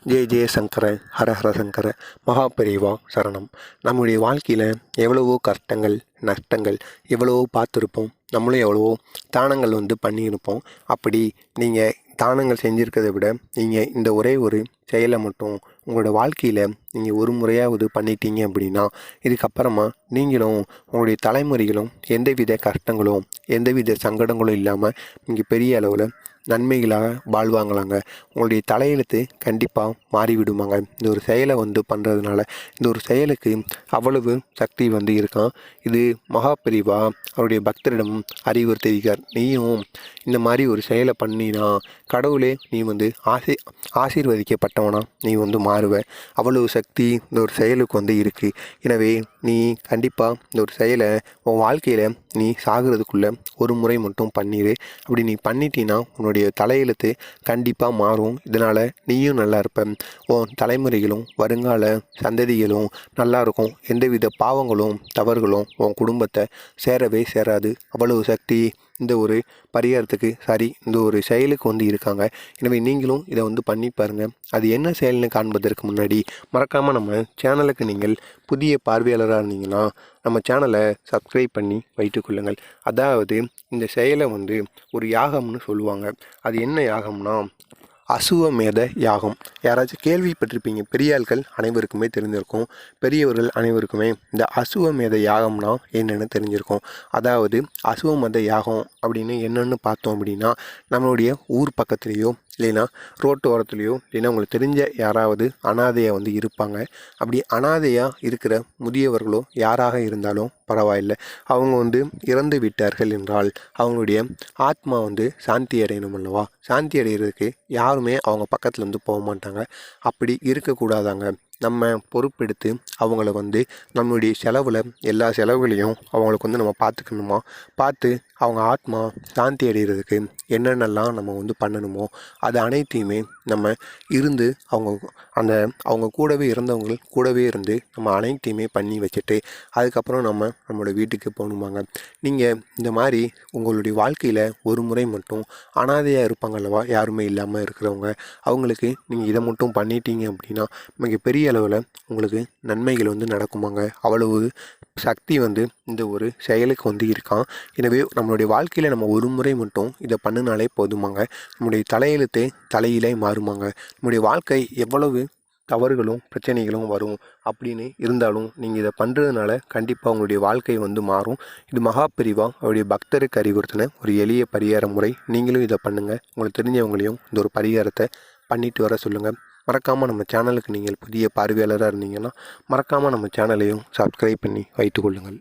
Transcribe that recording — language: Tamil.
ஜெய ஜெய சங்கர ஹர ஹர சங்கர மகாபெரிவா சரணம். நம்முடைய வாழ்க்கையில் எவ்வளவோ கஷ்டங்கள் நஷ்டங்கள் எவ்வளவோ பார்த்துருப்போம். நம்மளும் எவ்வளவோ தானங்கள் பண்ணியிருப்போம். அப்படி நீங்கள் தானங்கள் செஞ்சுருக்கிறத விட நீங்கள் இந்த ஒரே ஒரு செயலை மட்டும் உங்களோட வாழ்க்கையில் நீங்கள் ஒரு முறையாவது பண்ணிட்டீங்க அப்படின்னா, இதுக்கப்புறமா நீங்களும் உங்களுடைய தலைமுறைகளும் எந்தவித கஷ்டங்களும் எந்தவித சங்கடங்களும் இல்லாமல் நீங்கள் பெரிய அளவில் நன்மைகளாக வாழ்வாங்களாங்க. உங்களுடைய தலையெழுத்து கண்டிப்பாக மாறிவிடுமாங்க. இந்த ஒரு செயலை பண்ணுறதுனால இந்த ஒரு செயலுக்கு அவ்வளவு சக்தி இருக்கான். இது மகாபெரிவா அவருடைய பக்தரிடம் அறிவுறுத்துகிறார். நீயும் இந்த மாதிரி ஒரு செயலை பண்ணினா கடவுளே நீ ஆசீர்வதிக்கப்பட்டவனா நீ மாறுவ. அவ்வளவு சக்தி இந்த ஒரு செயலுக்கு இருக்குது. எனவே நீ கண்டிப்பாக இந்த ஒரு செயலை உன் வாழ்க்கையில் நீ சாகிறதுக்குள்ளே ஒரு முறை மட்டும் பண்ணிடு. அப்படி நீ பண்ணிட்டீன்னா உன்னுடைய தலையெழுத்து கண்டிப்பாக மாறும். இதனால் நீயும் நல்லா இருப்ப, உன் தலைமுறைகளும் வருங்கால சந்ததிகளும் நல்லா இருக்கும். எந்தவித பாவங்களும் தவறுகளும் உன் குடும்பத்தை சேரவே சேராது. அவ்வளவு சக்தி இந்த ஒரு பரிகாரத்துக்கு இந்த ஒரு செயலுக்கு இருக்காங்க. எனவே நீங்களும் இதை பண்ணி பாருங்கள். அது என்ன செயல்னு காண்பதற்கு முன்னாடி மறக்காமல் நம்ம சேனலுக்கு நீங்கள் புதிய பார்வையாளராக இருந்தீங்கன்னா நம்ம சேனலை சப்ஸ்கிரைப் பண்ணி வைத்துக்கொள்ளுங்கள். அதாவது இந்த செயலை ஒரு யாகம்னு சொல்லுவாங்க. அது என்ன யாகம்னா அசுவமேத யாகம். யாராச்சும் கேள்விப்பட்டிருப்பீங்க. பெரிய ஆட்கள் அனைவருக்குமே தெரிஞ்சிருக்கும். பெரியவர்கள் அனைவருக்குமே இந்த அசுவமேத யாகம்னா என்னென்னு தெரிஞ்சிருக்கும். அதாவது அசுவமேத யாகம் அப்படின்னு என்னென்னு பார்த்தோம் அப்படின்னா, நம்மளுடைய ஊர் பக்கத்துலேயோ இல்லைன்னா ரோட்டு ஓரத்துலேயோ இல்லைன்னா உங்களுக்கு தெரிஞ்ச யாராவது அனாதையாக இருப்பாங்க. அப்படி அனாதையாக இருக்கிற முதியவர்களோ யாராக இருந்தாலும் பரவாயில்லை. அவங்க இறந்து விட்டார்கள் என்றால் அவங்களுடைய ஆத்மா சாந்தி அடையணும் அல்லவா? சாந்தி அடைகிறதுக்கு யாருமே அவங்க பக்கத்தில் போக மாட்டாங்க. அப்படி இருக்கக்கூடாதாங்க. நம்ம பொறுப்பெடுத்து அவங்கள நம்மளுடைய செலவில் எல்லா செலவுகளையும் அவங்களுக்கு நம்ம பார்த்துக்கணுமா. பார்த்து அவங்க ஆத்மா சாந்தி அடைகிறதுக்கு என்னென்னலாம் நம்ம பண்ணணுமோ அது அனைத்தையுமே நம்ம இருந்து அவங்க கூடவே இருந்தவங்க கூடவே இருந்து நம்ம அனைத்தையுமே பண்ணி வச்சுட்டு அதுக்கப்புறம் நம்மளோட வீட்டுக்கு போகணுமாங்க. நீங்கள் இந்த மாதிரி உங்களுடைய வாழ்க்கையில் ஒரு முறை மட்டும் அனாதையாக இருப்பாங்க அல்லவா, யாருமே இல்லாமல் இருக்கிறவங்க, அவங்களுக்கு நீங்கள் இதை மட்டும் பண்ணிட்டீங்க அப்படின்னா மிகப்பெரிய அளவில் உங்களுக்கு நன்மைகள் நடக்குமாங்க. அவ்வளவு சக்தி இந்த ஒரு செயலுக்கு இருக்கான். எனவே நம்மளுடைய வாழ்க்கையில் நம்ம ஒரு முறை மட்டும் இதை பண்ணினாலே போதுமாங்க. நம்முடைய தலையெழுத்து தலையிலே மாறுமாங்க. நம்முடைய வாழ்க்கை எவ்வளவு தவறுகளும் பிரச்சனைகளும் வரும் அப்படின்னு இருந்தாலும் நீங்கள் இதை பண்ணுறதுனால கண்டிப்பாக உங்களுடைய வாழ்க்கை மாறும். இது மகாபெரிவா அவருடைய பக்தருக்கு அறிவுறுத்தின ஒரு எளிய பரிகார முறை. நீங்களும் இதை பண்ணுங்கள். உங்களுக்கு தெரிஞ்சவங்களையும் இந்த ஒரு பரிகாரத்தை பண்ணிட்டு வர சொல்லுங்கள். மறக்காமல் நம்ம சேனலுக்கு நீங்கள் புதிய பார்வையாளராக இருந்தீங்கன்னா மறக்காமல் நம்ம சேனலையும் சப்ஸ்கிரைப் பண்ணி வைத்துக்கொள்ளுங்கள்.